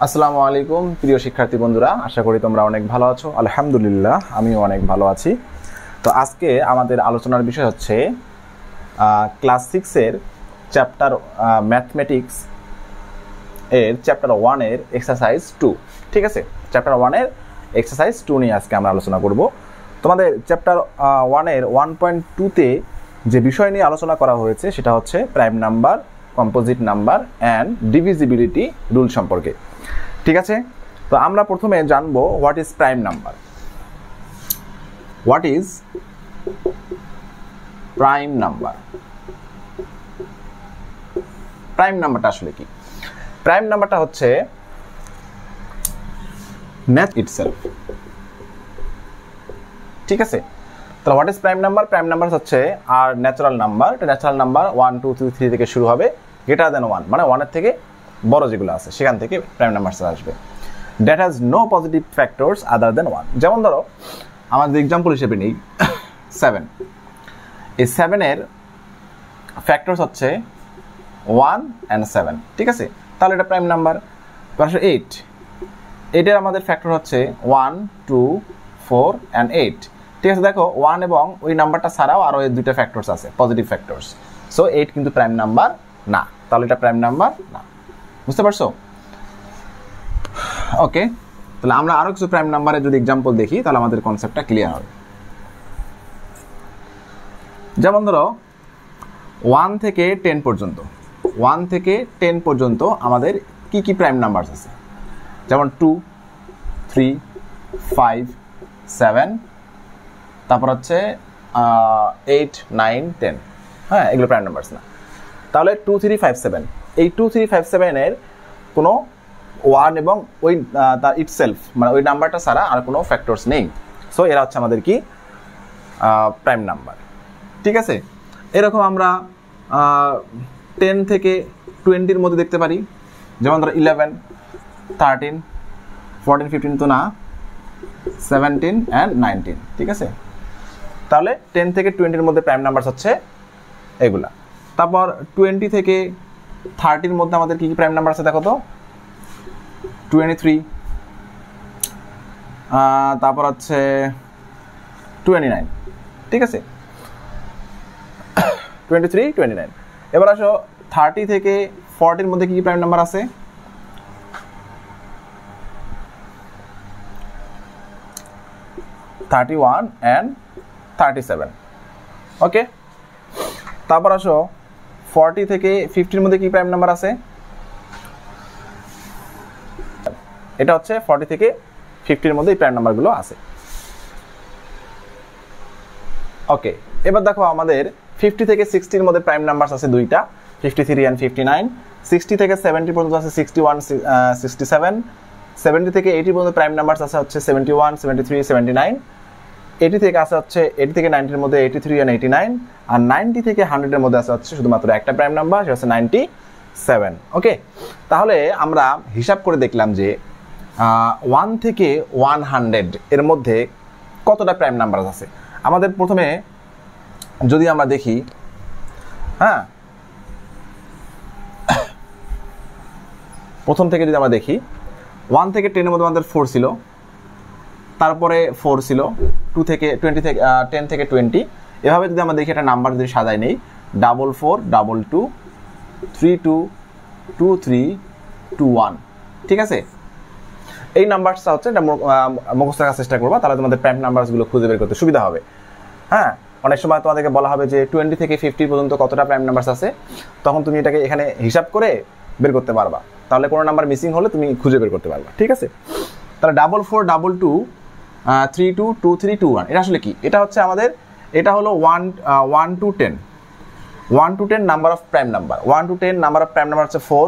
আসসালামু আলাইকুম প্রিয় শিক্ষার্থী বন্ধুরা, আশা করি তোমরা অনেক ভালো আছো। আলহামদুলিল্লাহ, আমিও অনেক ভালো আছি। তো আজকে আমাদের আলোচনার বিষয় হচ্ছে ক্লাস 6-এর চ্যাপ্টার ম্যাথমেটিক্স এর চ্যাপ্টার 1-এর এক্সারসাইজ 2। ঠিক আছে, চ্যাপ্টার 1-এর এক্সারসাইজ 2 নিয়ে আজকে আমরা আলোচনা করব। তোমাদের চ্যাপ্টার 1-এর 1.2-তে যে বিষয় নিয়ে আলোচনা করা হয়েছে সেটা হচ্ছে prime number, composite number and divisibility rule সম্পর্কে। ঠিক আছে, তো আমরা প্রথমে জানবো what is prime number. What is prime number? Prime নাম্বারটা আসলে কি? প্রাইম নাম্বারটা হচ্ছে ম্যাথ ইটসেলফ। ঠিক আছে, তাহলে what is prime number? Prime number হচ্ছে আর ন্যাচারাল নাম্বার। এটা ন্যাচারাল নাম্বার 1 2 3 3 থেকে শুরু হবে, গ্রেটার দ্যান 1 মানে 1-এর থেকে বড় যেগুলো আছে সেখান থেকে প্রাইম নাম্বার আসবে। That has no positive factors other than 1। যেমন ধরো আমাদের এক্সাম্পল হিসেবে নেই 7। এই 7-এর ফ্যাক্টরস হচ্ছে 1 and 7। ঠিক আছে, তাহলে এটা প্রাইম নাম্বার। 8, এটার আমাদের ফ্যাক্টর হচ্ছে 1 2 4 and 8। ঠিক আছে, দেখো 1 এবং ওই নাম্বারটা ছাড়াও আরও এর দুইটা ফ্যাক্টরস আছে, পজিটিভ ফ্যাক্টরস। সো 8 কিন্তু প্রাইম নাম্বার না, তাহলে এটা প্রাইম নাম্বার না। বুঝতে পারছো? ওকে, তাহলে আমরা আরো কিছু প্রাইম নাম্বারের যদি এক্সাম্পল দেখি তাহলে আমাদের কনসেপ্টটা ক্লিয়ার হবে। যেমন ধরো 1 থেকে 10 পর্যন্ত, 1 থেকে 10 পর্যন্ত আমাদের কি কি প্রাইম নাম্বার আছে? যেমন 2 3 5 7, তারপর হচ্ছে 8 9 10। হ্যাঁ, এগুলো প্রাইম নাম্বারস না। তাহলে 2 3 5 7, এই 2 3 5 7-এর কোনো 1 এবং ওই তার ইটসেলফ মানে ওই নাম্বারটা ছাড়া আর কোনো ফ্যাক্টরস নেই। সো এরা হচ্ছে আমাদের কি প্রাইম নাম্বার। ঠিক আছে, এরকম আমরা 10 থেকে 20-র মধ্যে দেখতে পারি। যেমন ধরো 11 13 14 15 তো না, 17 and 19। ঠিক আছে, তাহলে 10 থেকে 20-র মধ্যে প্রাইম নাম্বার হচ্ছে এগুলা। তারপর 20 থেকে 30-র মধ্যে আমাদের কি কি প্রাইম নাম্বার আছে দেখো তো। 23, তারপর হচ্ছে 29। ঠিক আছে, 23 29। এবার আসো 30 থেকে 40-র মধ্যে কি কি প্রাইম নাম্বার আছে? 31 and 37। ওকে, তারপর আসো 40 থেকে 50-র মধ্যে কি প্রাইম নাম্বার আছে? এটা হচ্ছে 40 থেকে 50-র মধ্যে এই প্রাইম নাম্বারগুলো আছে। ওকে, এবার দেখো আমাদের 50 থেকে 60-র মধ্যে প্রাইম নাম্বার আছে দুইটা, 53 and 59। 60 থেকে 70 পর্যন্ত আছে 61 67। 70 থেকে 80 পর্যন্ত প্রাইম নাম্বার আছে হচ্ছে 71 73 79। 80 থেকে আছে হচ্ছে 80 থেকে 90-র মধ্যে 83 and 89। আর 90 থেকে 100-এর মধ্যে আছে হচ্ছে শুধুমাত্র একটা প্রাইম নাম্বার, সেটা হচ্ছে 97। ওকে, তাহলে আমরা হিসাব করে দেখলাম যে 1 থেকে 100 এর মধ্যে কতটা প্রাইম নাম্বার আছে। আমাদের প্রথমে যদি আমরা দেখি, হ্যাঁ প্রথম থেকে যদি আমরা দেখি 1 থেকে 10-এর মধ্যে আমাদের 4 ছিল, তারপরে 4 ছিল 2 থেকে 20 থেকে 10 থেকে 20। এভাবে যদি আমরা দেখি একটা নাম্বার যদি সাজাই নেই 44 22 32 23 21। ঠিক আছে, এই নাম্বারটা হচ্ছে এটা মুখস্থ রাখার চেষ্টা করবা, তাহলে তোমাদের প্রাইম নাম্বারগুলো খুঁজে বের করতে সুবিধা হবে। হ্যাঁ, অনেক সময় তোমাদেরকে বলা হবে যে 20 থেকে 50 পর্যন্ত কতটা প্রাইম নাম্বার আছে, তখন তুমি এটাকে এখানে হিসাব করে বের করতে পারবা, তাহলে কোনো নাম্বার মিসিং হলে তুমি খুঁজে বের করতে পারবা। ঠিক আছে, তাহলে 44 22 32 23 21 এটা আসলে কি? এটা হচ্ছে আমাদের, এটা হলো 1 to 10 number of prime number. 1 to 10 number of prime number হচ্ছে 4,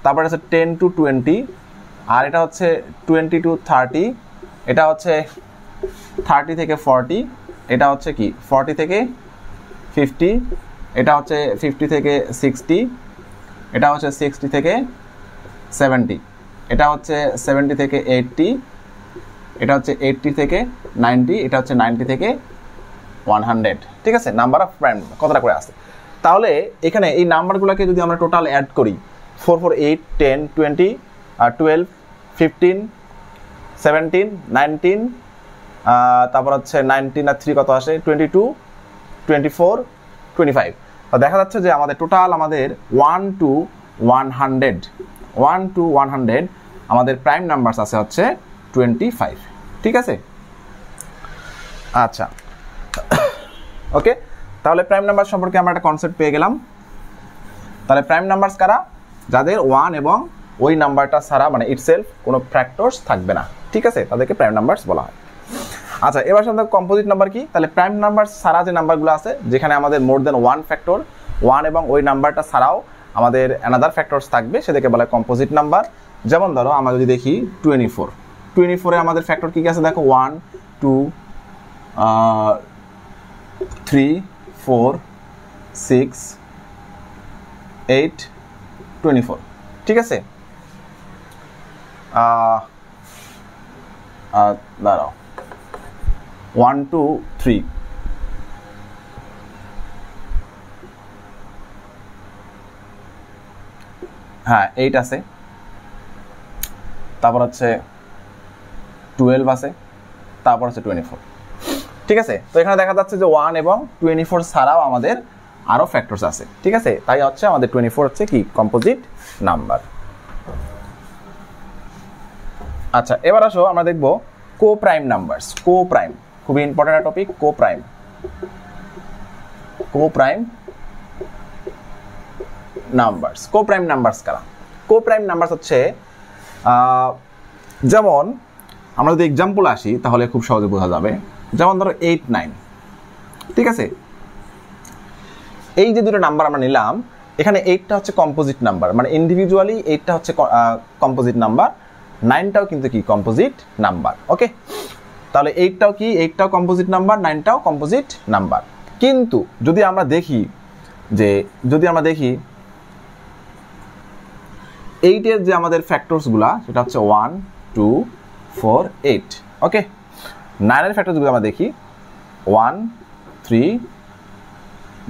তারপরে হচ্ছে 10 to 20, আর এটা হচ্ছে 20 to 30, এটা হচ্ছে 30 থেকে 40, এটা হচ্ছে কি 40 থেকে 50, এটা হচ্ছে 50 থেকে 60, এটা হচ্ছে 60 থেকে 70, এটা হচ্ছে 70 থেকে 80, এটা হচ্ছে 80 থেকে 90, এটা হচ্ছে 90 থেকে 100। ঠিক আছে, নাম্বার অফ প্রাইম কতটা করে আসে। তাহলে এখানে এই নাম্বারগুলোকে যদি আমরা টোটাল অ্যাড করি 4 4 8 10 20 12 15, 17, 19, তারপর হচ্ছে 19 আর 3 কত আসে 22, 24, 25। তো দেখা যাচ্ছে যে আমাদের টোটাল আমাদের 1 to 100 আমাদের প্রাইম নাম্বারস আছে হচ্ছে 25। ঠিক আছে, আচ্ছা ওকে। তাহলে প্রাইম নাম্বার সম্পর্কে আমরা একটা কনসেপ্ট পেয়ে গেলাম। তাহলে প্রাইম নাম্বারস কারা? যাদের 1 এবং ওই নাম্বারটা ছাড়া মানে ইটসেলফ কোনো ফ্যাক্টরস থাকবে না। ঠিক আছে, তাদেরকে প্রাইম নাম্বারস বলা হয়। আচ্ছা, এবার সাথে কম্পোজিট নাম্বার কি? তাহলে প্রাইম নাম্বার ছাড়া যে নাম্বারগুলো আছে যেখানে আমাদের মোর দেন 1 ফ্যাক্টর, 1 এবং ওই নাম্বারটা ছাড়াও আমাদের অ্যানাদার ফ্যাক্টরস থাকবে, সেটাকে বলা হয় কম্পোজিট নাম্বার। যেমন ধরো আমরা যদি দেখি 24 এ আমাদের ফ্যাক্টর কি কি আছে দেখো, 1, 2, 3, 4, 6, 8, 24। ঠিক আছে, দাঁড়াও 1, 2, 3, হ্যাঁ 8 আছে, তারপর হচ্ছে 12 আছে, তারপর হচ্ছে 24। ঠিক আছে, তো এখানে দেখা যাচ্ছে যে 1 এবং 24 ছাড়াও আমাদের আরো ফ্যাক্টরস আছে। ঠিক আছে, তাই হচ্ছে আমাদের 24 হচ্ছে কি কম্পোজিট নাম্বার। আচ্ছা, এবার আসো আমরা দেখবো co prime numbers. Co prime খুবই ইম্পর্টেন্ট একটা topic. Co prime numbers. Co prime numbers কারা? কো প্রাইম নাম্বারস হচ্ছে যেমন আমরা যদি এক্সাম্পল আসি তাহলে খুব সহজে বোঝা যাবে। যেমন ধরো 8, 9। ঠিক আছে, এই যে দুটো নাম্বার আমরা নিলাম, এখানে 8টা হচ্ছে কম্পোজিট নাম্বার, মানে ইন্ডিভিজুয়ালি 8টা হচ্ছে কম্পোজিট নাম্বার, 9টাও কিন্তু কি কম্পোজিট নাম্বার। ওকে, তাহলে 8টাও কি, 8টাও কম্পোজিট নাম্বার, 9টাও কম্পোজিট নাম্বার। কিন্তু যদি আমরা দেখি 8 এর যে আমাদের ফ্যাক্টরস গুলা সেটা হচ্ছে 1, 2, 4, 8। ওকে, 9 এর ফ্যাক্টরস গুলো আমরা দেখি 1, 3,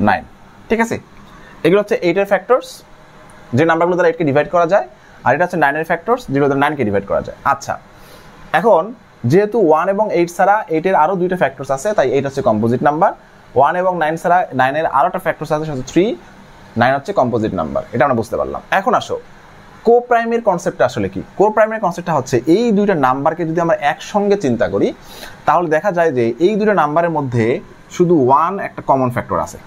9। ঠিক আছে, এগুলো হচ্ছে 8 এর ফ্যাক্টরস, যে নাম্বারগুলো দ্বারা 8 কে ডিভাইড করা যায়, আর এটা হচ্ছে 9 এর ফ্যাক্টরস, যেগুলো দ্বারা 9 কে ডিভাইড করা যায়। আচ্ছা, এখন যেহেতু 1 এবং 8 ছাড়া 8 এর আরো দুইটা ফ্যাক্টরস আছে, তাই 8 হচ্ছে কম্পোজিট নাম্বার। 1 এবং 9 ছাড়া 9 এর আরো একটা ফ্যাক্টরস আছে, সেটা হচ্ছে 3, 9 হচ্ছে কম্পোজিট নাম্বার। এটা আমরা বুঝতে পারলাম। এখন আসো কো প্রাইমের কনসেপ্টটা আসলে কি? কো প্রাইমের কনসেপ্টটা হচ্ছে এই দুইটা নাম্বারকে যদি আমরা একসঙ্গে চিন্তা করি তাহলে দেখা যায় যে এই দুইটা নাম্বারের মধ্যে শুধু 1 একটা কমন ফ্যাক্টর আছে।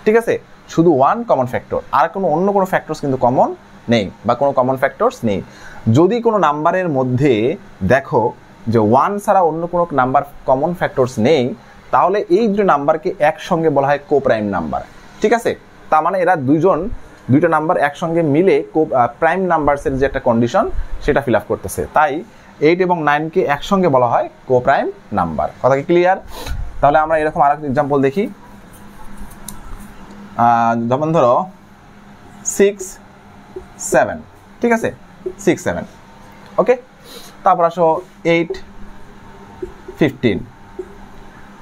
ঠিক আছে, শুধু 1 কমন ফ্যাক্টর, আর কোনো অন্য কোনো ফ্যাক্টরস কিন্তু কমন নেই, বা কোনো কমন ফ্যাক্টরস নেই। যদি কোনো নাম্বারের মধ্যে দেখো যে 1 ছাড়া অন্য কোনো নাম্বার কমন ফ্যাক্টরস নেই, তাহলে এই দুটো নাম্বারকে একসঙ্গে বলা হয় কো প্রাইম নাম্বার। ঠিক আছে, তার মানে এরা দুইটা নাম্বার একসঙ্গে মিলে প্রাইম নাম্বারসের যে একটা কন্ডিশন সেটা ফিল আপ করতেছে। তাই 8 এবং 9কে একসঙ্গে বলা হয় কো প্রাইম নাম্বার। কথা কি ক্লিয়ার? তাহলে আমরা এরকম আরেকটা এক্সাম্পল দেখি। যেমন ধরো 6, 7। ঠিক আছে, 6, 7। ওকে, তারপর আসো 8, 15।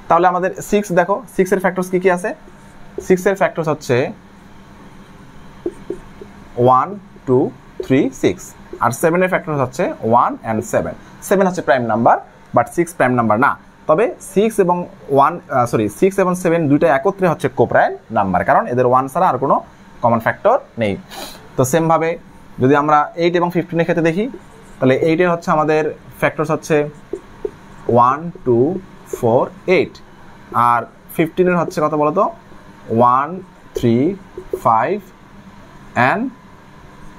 তাহলে আমাদের 6 দেখো, 6 এর ফ্যাক্টরস কি কি আছে? 6 এর ফ্যাক্টরস হচ্ছে 1, 2, 3, 6, আর 7 এর ফ্যাক্টরস হচ্ছে 1 and 7। 7 হচ্ছে prime number, but 6 prime number না। তবে 6 এবং 7 দুইটা একত্রে হচ্ছে কো প্রাইম নাম্বার, কারণ এদের 1 ছাড়া আর কোনো কমন ফ্যাক্টর নেই। তো সেম ভাবে যদি আমরা 8 এবং 15 এর ক্ষেত্রে দেখি, তাহলে 8 এর হচ্ছে আমাদের ফ্যাক্টরস হচ্ছে 1, 2, 4, 8, আর 15 এর হচ্ছে কত বলতো 1, 3, 5 and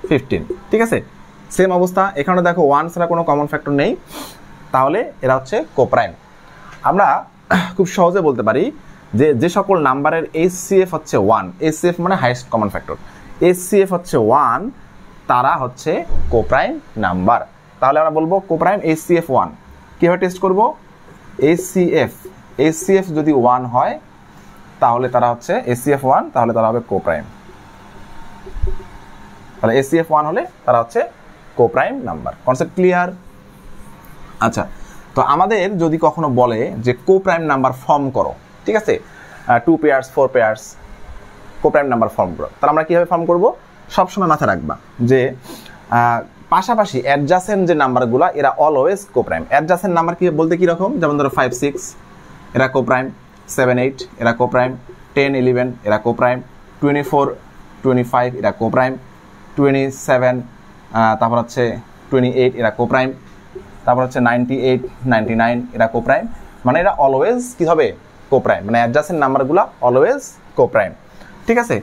15। ঠিক আছে, সেম অবস্থা এখানে দেখো 1 ছাড়া কোনো কমন ফ্যাক্টর নেই, তাহলে এরা হচ্ছে কো প্রাইম। আমরা খুব সহজে বলতে পারি যে যে সকল নাম্বারের HCF হচ্ছে 1, HCF মানে হাইয়েস্ট কমন ফ্যাক্টর, HCF হচ্ছে 1, তারা হচ্ছে কো প্রাইম নাম্বার। তাহলে আমরা বলবো কো প্রাইম HCF 1। কিভাবে টেস্ট করব? HCF যদি 1 হয় তাহলে তারা হচ্ছে HCF 1, তাহলে তারা হবে কো প্রাইম। তাহলে HCF 1 হলে তারা হচ্ছে কো প্রাইম নাম্বার। Concept clear? আচ্ছা, তো আমাদের যদি কখনো বলে যে কো প্রাইম নাম্বার ফর্ম করো, ঠিক আছে, 2 পেয়ার্স 4 পেয়ার্স কো প্রাইম নাম্বার ফর্ম করো, তাহলে আমরা কিভাবে ফর্ম করব? সবসময় মাথায় রাখবা যে পাশাপাশি অ্যাডজাসেন্ট যে নাম্বারগুলো এরা অলওয়েজ কোপ্রাইম। অ্যাডজাসেন্ট নাম্বার কি বলতে কীরকম, যেমন ধরো 5 6 এরা কোপ্রাইম, 7 8 এরা কোপ্রাইম, 10 11 এরা কোপ্রাইম, 24 25 এরা কোপ্রাইম, 27 তারপর হচ্ছে 28 এরা কোপ্রাইম, তারপর হচ্ছে 98 99 এরা কোপ্রাইম। মানে এরা অলওয়েজ কী হবে, কোপ্রাইম, মানে অ্যাডজাসেন্ট নাম্বারগুলো অলওয়েজ কোপ্রাইম। ঠিক আছে,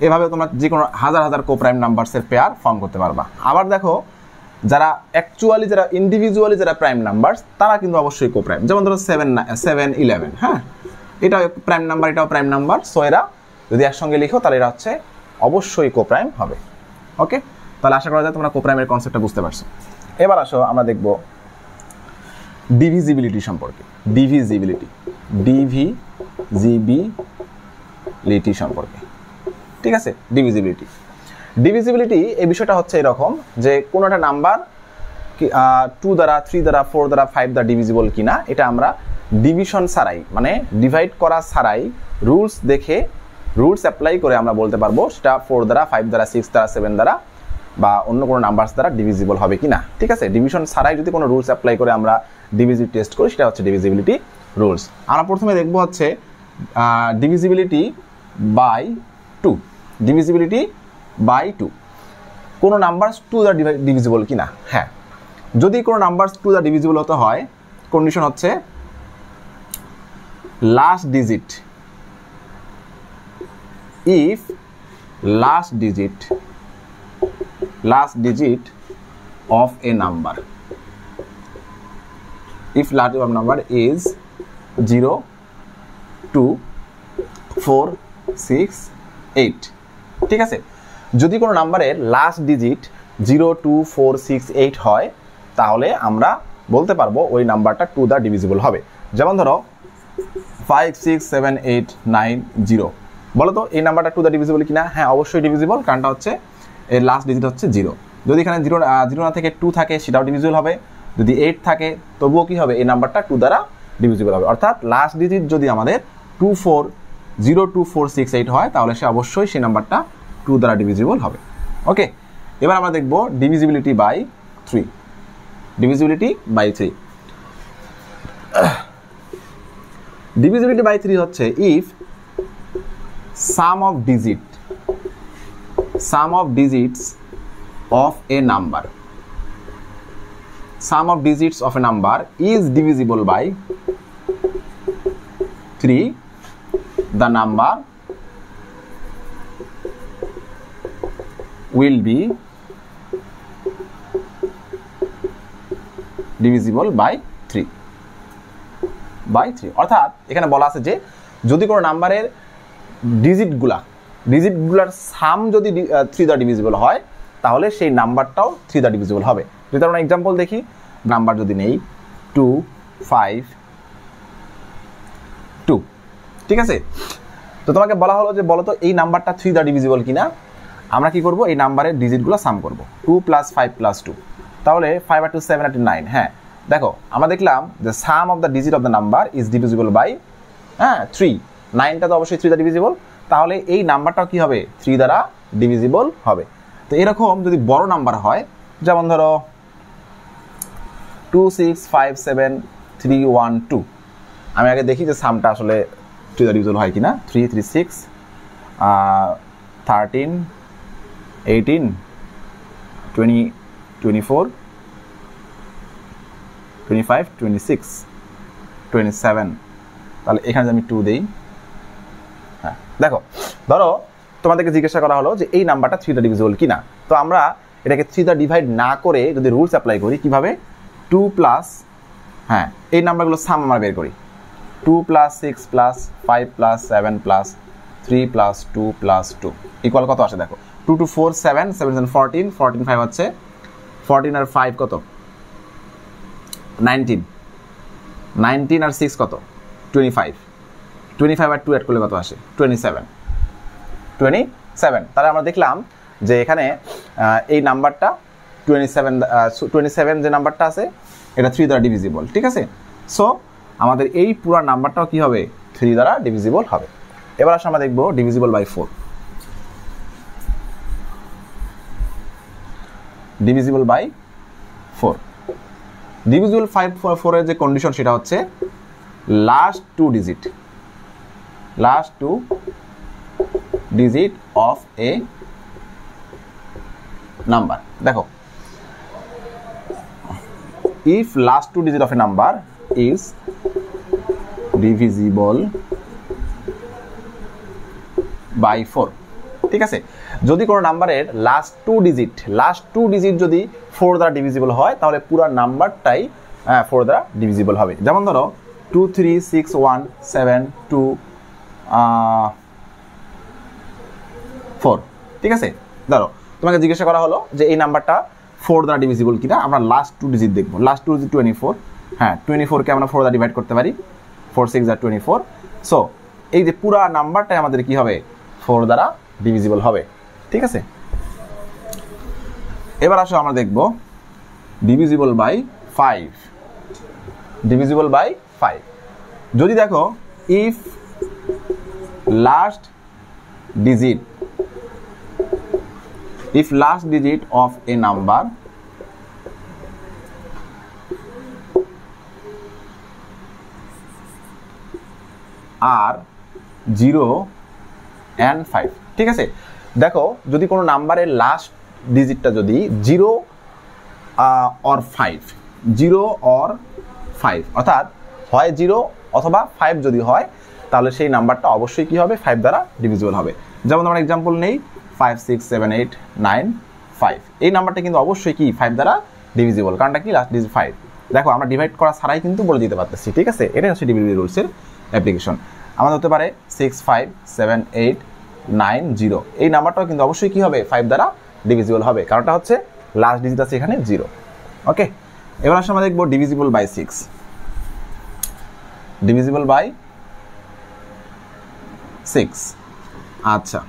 এভাবে তোমরা যে কোনো হাজার হাজার কোপ্রাইম নাম্বারসের পেয়ার ফর্ম করতে পারবা। আবার দেখো যারা অ্যাকচুয়ালি যারা ইন্ডিভিজুয়ালি যারা প্রাইম নাম্বার তারা কিন্তু অবশ্যই কোপ্রাইম। যেমন ধরো 7 11, হ্যাঁ এটাও প্রাইম নাম্বার, এটাও প্রাইম নাম্বার। সো এরা যদি একসঙ্গে লিখো তাহলে এরা হচ্ছে অবশ্যই কোপ্রাইম হবে। ওকে, তাহলে আশা করা যায় তোমরা কোপ্রাইমের কনসেপ্টটা বুঝতে পারছো। এবার আসো আমরা দেখব ডিভিজিবিলিটি সম্পর্কে। ডিভিজিবিলিটি সম্পর্কে, ঠিক আছে। ডিভিজিবিলিটি এই বিষয়টা হচ্ছে এরকম যে কোনো একটা নাম্বার 2 দ্বারা 3 দ্বারা 4 দ্বারা 5 দ্বারা ডিভিজিবল কিনা এটা আমরা ডিভিশন ছাড়াই, মানে ডিভাইড করা ছাড়াই রুলস দেখে রুলস অ্যাপ্লাই করে আমরা বলতে পারবো সেটা 4 দ্বারা 5 দ্বারা 6 দ্বারা 7 দ্বারা বা অন্য কোনো নাম্বারস দ্বারা ডিভিজিবল হবে কিনা। ঠিক আছে, ডিভিশন ছাড়াই যদি কোনো রুলস অ্যাপ্লাই করে আমরা ডিভিজিভ টেস্ট করি সেটা হচ্ছে ডিভিজিবিলিটি রুলস। আমরা প্রথমে দেখবো হচ্ছে ডিভিজিবিলিটি বাই 2। ডিভিজিবিলিটি বাই 2, কোনো নাম্বার 2 দ্বারা ডিভিজিবল কিনা। হ্যাঁ, যদি কোনো নাম্বার 2 দ্বারা ডিভিজিবল হতে হয় কন্ডিশন হচ্ছে last digit, if last digit of a number, if last digit of number is 0 2 4 6 8। ঠিক আছে, যদি কোনো নাম্বারের লাস্ট ডিজিট 0 2 4 6 8 হয় তাহলে আমরা বলতে পারবো ওই নাম্বারটা 2 দ্বারা ডিভিজিবল হবে। যেমন ধরো 5 6 7 8 9 0, বলো তো এই নাম্বারটা 2 দ্বারা ডিভিজিবল কিনা। হ্যাঁ অবশ্যই ডিভিজিবল, কারণটা হচ্ছে এর লাস্ট ডিজিট হচ্ছে 0। যদি এখানে 0 না থেকে 2 থাকে সেটাও ডিভিজিবল হবে, যদি 8 থাকে তবুও কি হবে, এই নাম্বারটা 2 দ্বারা ডিভিজিবল হবে। অর্থাৎ লাস্ট ডিজিট যদি আমাদের 0 2 4 6 8 হয় তাহলে সে অবশ্যই সেই নাম্বারটা 2 দ্বারা ডিভিজিবল হবে। ওকে, এবার আমরা দেখব divisibility by 3। Divisibility by 3, divisibility by 3 হচ্ছে if sum of digits of a number is divisible by 3, the number will be divisible by 3। অর্থাৎ এখানে বলা আছে যে যদি কোনো নাম্বারের ডিজিটগুলার সাম যদি 3 দ্বারা ডিভিজিবল হয় তাহলে সেই নাম্বারটাও 3 দ্বারা ডিভিজিবল হবে। যদি আমরা এক্সাম্পল দেখি, নাম্বার যদি নেই 2 5 2, ঠিক আছে। তো তোমাকে বলা হলো যে বলো তো এই নাম্বারটা 3 দ্বারা ডিভিজিবল কিনা। আমরা কি করব, এই নাম্বারের ডিজিটগুলো সাম করব। 2 + 5 + 2, তাহলে 5 আর 2 7 আর 2 9। হ্যাঁ দেখো আমরা দেখলাম যে sum of the digit of the number is divisible by 3। 9টা তো অবশ্যই 3 দ্বারা ডিভিজিবল, তাহলে এই নাম্বারটাও কি হবে, 3 দ্বারা ডিভিজিবল হবে। তো এরকম যদি বড় নাম্বার হয়, যেমন ধরো 2 6 5 7 3 1 2, আমি আগে দেখি যে সামটা আসলে 3 দ্বারা ডিভিজিবল হয় কিনা। 3 3 6 13 18 20 24 25 26 27, তাহলে এখানে আমি 2 দেই। হ্যাঁ দেখো, ধরো তোমাদেরকে জিজ্ঞাসা করা হলো যে এই নাম্বারটা 3 দ্বারা ডিভিজিবল কিনা। তো আমরা এটাকে 3 দ্বারা ডিভাইড না করে যদি রুলস অ্যাপ্লাই করি, কিভাবে, 2 প্লাস, হ্যাঁ এই নাম্বারগুলো সাম আমরা বের করি, 2 + 6 + 5 + 7 + 3 + 2 + 2 ইকুয়াল কত আসে দেখো, 2 2 4 7 7 14 14 5 হচ্ছে 14 আর 5 কত 19 19 আর 6 কত 25 25 আর 2 অ্যাড করলে কত আসে 27। তাহলে আমরা দেখলাম যে এখানে এই নাম্বারটা 27 যে নাম্বারটা আছে এটা 3 দ্বারা ডিভিজিবল। ঠিক আছে, সো আমাদের এই পুরো নাম্বারটাও কি হবে, 3 দ্বারা ডিভিজিবল হবে। এবার আসলে আমরা দেখব divisible by 4। Divisible by 4। Divisible 4 এর যে কন্ডিশন সেটা হচ্ছে last two digit of a number. দেখো, if last two digit of a number is divisible by 4, ঠিক আছে, যদি কোনো নাম্বারের লাস্ট টু ডিজিট যদি 4 দ্বারা ডিভিজিবল হয় তাহলে পুরো নাম্বারটাই 4 দ্বারা ডিভিজিবল হবে। যেমন ধরো 2 3 6 1 7 2 4, ঠিক আছে। ধরো তোমাকে জিজ্ঞাসা করা হলো যে এই নাম্বারটা 4 দ্বারা ডিভিজিবল কিনা, আমরা লাস্ট টু ডিজিট দেখবো। লাস্ট টু ডিজিট 24, হ্যাঁ 24কে আমরা 4 দ্বারা ডিভাইড করতে পারি, 4 6 আর 24। সো এই যে পুরা নাম্বারটাই আমাদের কি হবে, 4 দ্বারা ডিভিজিবল হবে, ঠিক আছে। এবার আসো আমরা দেখব ডিভিজিবল বাই 5। ডিভিজিবল বাই 5 যদি দেখো, if last digit of a number are 0 and 5, ঠিক আছে। দেখো যদি কোনো নাম্বারের লাস্ট ডিজিটটা যদি 0 or 5 অর্থাৎ হয় 0 অথবা 5 যদি হয় তাহলে সেই নাম্বারটা অবশ্যই কি হবে, 5 দ্বারা ডিভিজিবল হবে। যেমন আমরা এক্সাম্পল নেই 5 6 7 8 9 5, এই নাম্বারটা কিন্তু অবশ্যই কি 5 দ্বারা ডিভিজিবল, কারণটা কি লাস্ট ডিজিট 5। দেখো আমরা ডিভাইড করা ছাড়াই কিন্তু বলে দিতে পারতেছি, ঠিক আছে। এটাই হচ্ছে ডিভিজিবল রুলসের অ্যাপ্লিকেশন। আমাদের হতে পারে 6 5 7 8 9 0, এই নাম্বারটাও কিন্তু অবশ্যই কি হবে, 5 দ্বারা ডিভিজিবল হবে, কারণটা হচ্ছে লাস্ট ডিজিট আছে এখানে 0। ওকে, এবার আসলে আমরা দেখব ডিভিজিবল বাই 6। ডিভিজিবল বাই 6, আচ্ছা,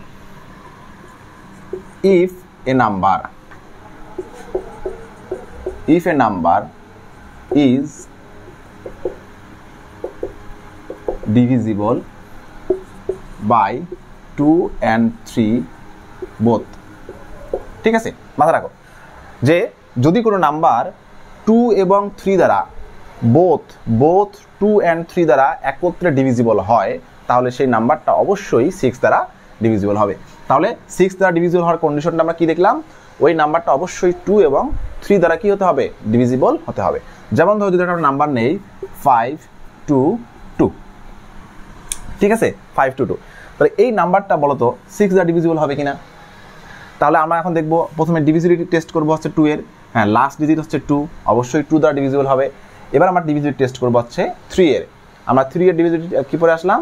if a number is divisible by 2 and 3 both, ঠিক আছে। মাথা রাখো যে যদি কোনো নাম্বার 2 এবং 3 দ্বারা both 2 and 3 দ্বারা একত্রে ডিভিজিবল হয় তাহলে সেই নাম্বারটা অবশ্যই 6 দ্বারা ডিভিজিবল হবে। তাহলে 6 দ্বারা ডিভিজিবল হওয়ার কন্ডিশনটা আমরা কি দেখলাম, ওই নাম্বারটা অবশ্যই 2 এবং 3 দ্বারা কি হতে হবে, ডিভিজিবল হতে হবে। যেমন ধরো যদি একটা নাম্বার নেই 5 2 2, ঠিক আছে, 5 2 2, তাহলে এই নাম্বারটা বলতো 6 দ্বারা ডিভিজিবল হবে কিনা। তাহলে আমরা এখন দেখব, প্রথমে ডিভিজিবিলিটি টেস্ট করবো হচ্ছে 2 এর, হ্যাঁ লাস্ট ডিজিট হচ্ছে 2, অবশ্যই 2 দ্বারা ডিভিজিবল হবে। এবার আমরা ডিভিজিবিলিটি টেস্ট করবো হচ্ছে 3 এর, আমরা 3 এর ডিভিজিবিলিটি কি পরে আসলাম,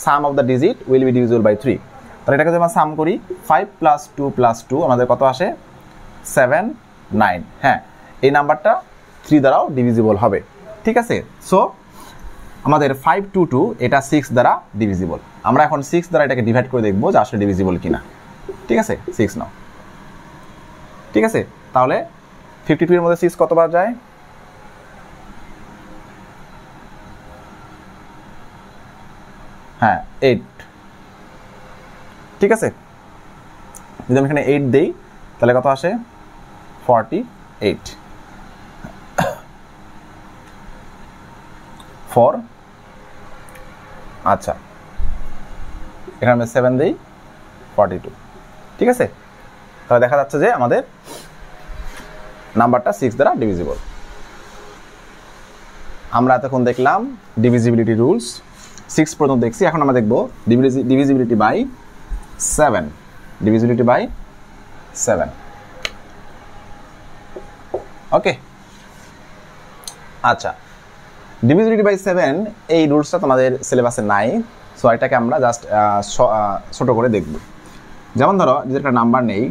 sum of the digit will be divisible by 3। তাহলে এটাকে যদি আমরা সাম করি 5 + 2 আমাদের কত আসে, 7 9, হ্যাঁ এই নাম্বারটা 3 দ্বারাও ডিভিজিবল হবে, ঠিক আছে। সো আমাদের 5 2 2 এটা 6 দ্বারা ডিভিজিবল। আমরা এখন 6 দ্বারা এটাকে ডিভাইড করে দেখবো যে আসলে ডিভিজিবল কিনা, ঠিক আছে। 6 নাও, ঠিক আছে। তাহলে 52 এর মধ্যে 6 কতবার যায়, হ্যাঁ 8, ঠিক আছে। যদি আমি এখানে 8 দেই তাহলে কত আসে, 48 4, আচ্ছা এখানে আমি 7 দেই 42, ঠিক আছে। তাহলে দেখা যাচ্ছে যে আমাদের নাম্বারটা 6 দ্বারা ডিভিজিবল। আমরা এতক্ষণ দেখলাম ডিভিজিবিলিটি রুলস, 6 পর্যন্ত দেখছি। এখন আমরা দেখব divisibility by 7। Divisibility by 7, okay, আচ্ছা। ডিভিজিবিলিটি বাই 7 এই রুলসটা তোমাদের সিলেবাসে নাই, সো এটাকে আমরা জাস্ট ছোট করে দেখব। যেমন ধরো যদি একটা নাম্বার নেই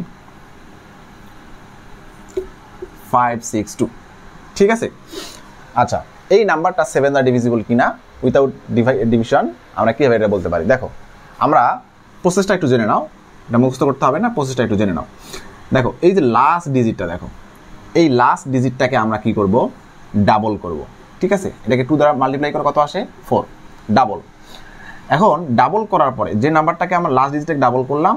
5 6 2, ঠিক আছে। আচ্ছা এই নাম্বারটা 7 দ্বারা ডিভিজিবল কিনা উইথাউট ডিভিশন আমরা কীভাবে এটা বলতে পারি। দেখো আমরা প্রসেসটা একটু জেনে নাও, এটা মুখস্থ করতে হবে না, প্রসেসটা একটু জেনে নাও। দেখো এই যে লাস্ট ডিজিটটা, দেখো এই লাস্ট ডিজিটটাকে আমরা কি করব, ডাবল করব, ঠিক আছে। এটাকে 2 দ্বারা মাল্টিপ্লাই করে কত আসে, 4, ডাবল। এখন ডাবল করার পরে যে নাম্বারটাকে আমরা লাস্ট ডিজিটটাকে ডাবল করলাম,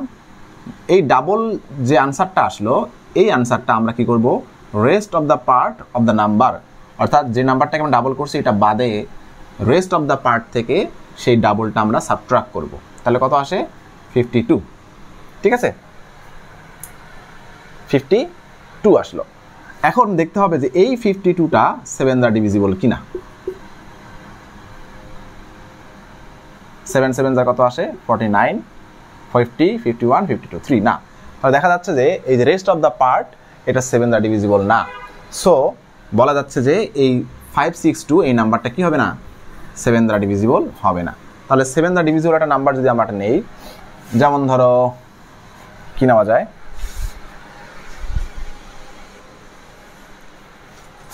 এই ডাবল যে আনসারটা আসলো এই আনসারটা আমরা কি করব, rest of the part of the number, অর্থাৎ যে নাম্বারটাকে আমরা ডাবল করছি এটা বাদে রেস্ট অফ দ্য পার্ট থেকে সেই ডাবলটা আমরা সাবট্রাক্ট করব। তাহলে কত আসে? 52। ঠিক আছে, 52 আসলো। এখন দেখতে হবে যে এই 52টা 7 দ্বারা ডিভিজিবল কিনা। 7 7 যা কত আসে? 49, 50, 51, 52, 3 না। তাহলে দেখা যাচ্ছে যে এই যে রেস্ট অফ দ্য পার্ট এটা 7 দ্বারা ডিভিজিবল না। সো বলা যাচ্ছে যে এই 562 এই নাম্বারটা কি হবে না? 7 দ্বারা ডিভিজিবল হবে না। তাহলে 7 দ্বারা ডিভিজিবল একটা নাম্বার যদি আমরা নেই, যেমন ধরো কি নেওয়া যায়?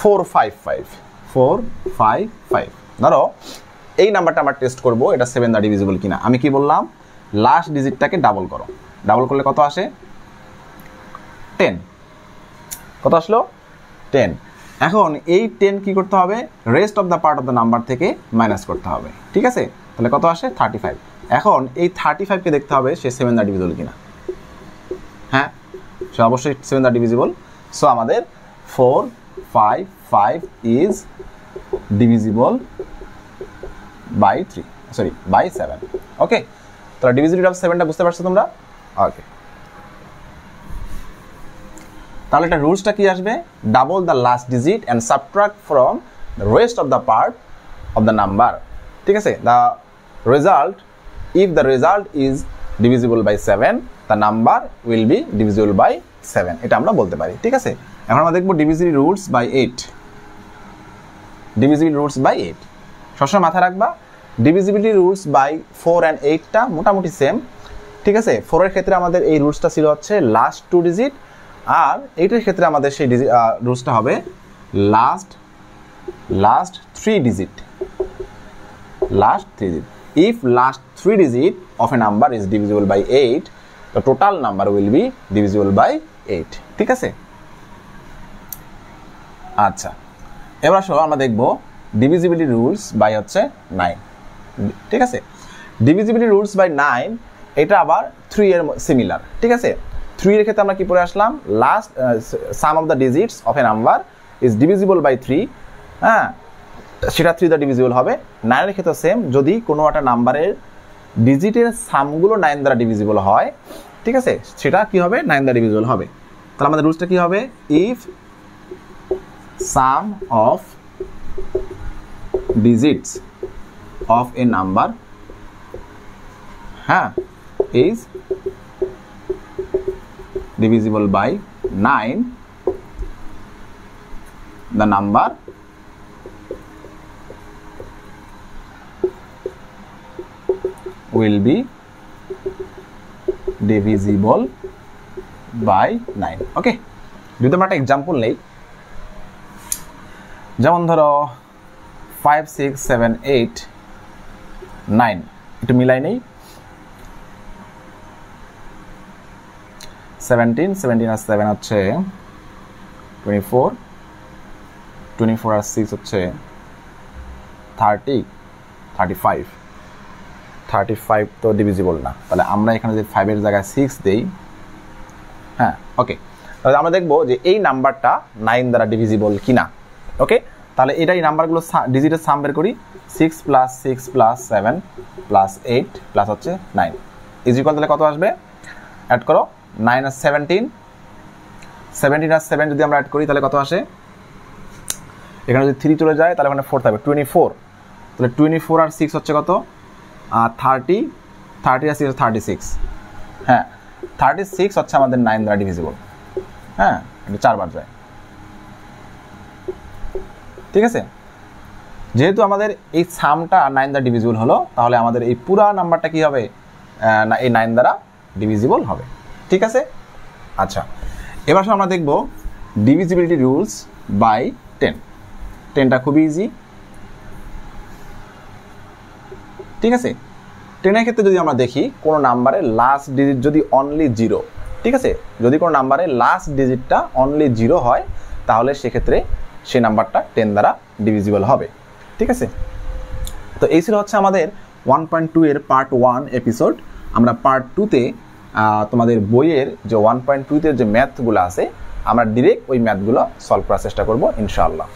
455। ধরো এই নাম্বারটা আমরা টেস্ট করব এটা 7 দ্বারা ডিভিজিবল কিনা। আমি কি বললাম? লাস্ট ডিজিটটাকে ডাবল করো। ডাবল করলে কত আসে? 10। কত আসলো? 10। এখন এই 10 কি করতে হবে? Rest of the part of the number থেকে মাইনাস করতে হবে। ঠিক আছে, তাহলে কত আসে? 35। এখন এই 35কে দেখতে হবে সে 7 দ্বারা ডিভিজিবল কিনা। হ্যাঁ, সে অবশ্যই 7 দ্বারা ডিভিজিবল। সো আমাদের 455 is divisible by 3, sorry by 7। Okay, তাহলে ডিভিজিবিলিটি অফ 7টা বুঝতে পারছো তোমরা? ওকে, তাহলে এটা রুলসটা কি আসবে? Double the last digit and subtract from the rest of the part of the number. ঠিক আছে, the result, if the result is divisible by 7, the number will be divisible by 7, এটা আমরা বলতে পারি। ঠিক আছে, এখন আমরা দেখবো divisibility rules by 8। Divisibility rules by 8 সবসময় মাথায় রাখবা। ডিভিজিবিলিটি রুলস বাই 4 অ্যান্ড 8টা মোটামুটি সেম। ঠিক আছে, 4 এর ক্ষেত্রে আমাদের এই রুলসটা ছিল হচ্ছে লাস্ট 2 ডিজিট, আর 8 এর ক্ষেত্রে আমাদের সেই রুলসটা হবে last 3 digit. Last 3 digit. If last 3 digit of a number is divisible by 8, the total number will be divisible by 8. ঠিক আছে, আচ্ছা এবার আসো আমরা দেখব ডিভিজিবিলিটি রুলস বাই হচ্ছে 9। ঠিক আছে, ডিভিজিবিলিটি রুলস বাই 9 এটা আবার 3 এর সিমিলার। ঠিক আছে, 3 এর ক্ষেত্রে আমরা কি পড়ে আসলাম? Last sum of the digits of a number is divisible by 3। হ্যাঁ, সেটা 3 দ্বারা ডিভিজিবল হবে। 9 এর ক্ষেত্রে সেম, যদি কোনো একটা নাম্বারের ডিজিটের সামগুলো 9 দ্বারা ডিভিজিবল হয়, ঠিক আছে, সেটা কি হবে? 9 দ্বারা ডিভিজিবল হবে। তাহলে আমাদের রুলসটা কি হবে? If some of digits of a number, হ্যাঁ, is divisible by 9, the number will be divisible by 9. ওকে, যদি আমরা একটা এক্সাম্পল নেই, যেমন ধরো 5 6 7 8 9, একটু মিলাই নেই। 17 আর 7 হচ্ছে 24, 24 আর 6 হচ্ছে 30, 35 তো ডিভিজিবল না। তাহলে আমরা এখানে যে 5 এর জায়গায় 6 দেই, হ্যাঁ, ওকে, তাহলে আমরা দেখবো যে এই নাম্বারটা 9 দ্বারা ডিভিজিবল কিনা। ওকে, তাহলে এটা এই নাম্বারগুলো ডিজিটের সাম বের করি। 6 + 6 + 7 + 8 প্লাস হচ্ছে 9 ইজ ইকুয়াল, তাহলে কত আসবে? অ্যাড করো। 9 আর 17 আর 7 যদি আমরা অ্যাড করি তাহলে কত আসে? এখানে যদি 3 চলে যায় তাহলে মানে 4 থাকবে, 24। তাহলে 24 আর 6 হচ্ছে কত? 30 আর 6 হচ্ছে 36। হ্যাঁ, 36 হচ্ছে আমাদের 9 দ্বারা ডিভিজিবল। হ্যাঁ, এটা 4 বার যায়। ঠিক আছে, যেহেতু আমাদের এই সামটা 9 দ্বারা ডিভিজিবল হলো, তাহলে আমাদের এই পুরা নাম্বারটা কি হবে? না, এই 9 দ্বারা ডিভিজিবল হবে। ঠিক আছে, আচ্ছা এবার আমরা দেখব ডিভিজিবিলিটি রুলস বাই 10। 10টা খুবই ইজি। ঠিক আছে, 10 এর ক্ষেত্রে যদি আমরা দেখি কোনো নাম্বারের লাস্ট ডিজিট যদি অনলি 0, ঠিক আছে, যদি কোনো নাম্বারের লাস্ট ডিজিটটা অনলি 0 হয়, তাহলে সেক্ষেত্রে সেই নাম্বারটা 10 দ্বারা ডিভিজিবল হবে। ঠিক আছে, তো এই ছিল হচ্ছে আমাদের 1.2 এর পার্ট 1 এপিসোড। আমরা পার্ট 2তে তোমাদের বইয়ের যে 1.2 তে যে ম্যাথগুলো আছে আমরা ডিরেক্ট ওই ম্যাথগুলো সলভ করার চেষ্টা করব ইনশাআল্লাহ।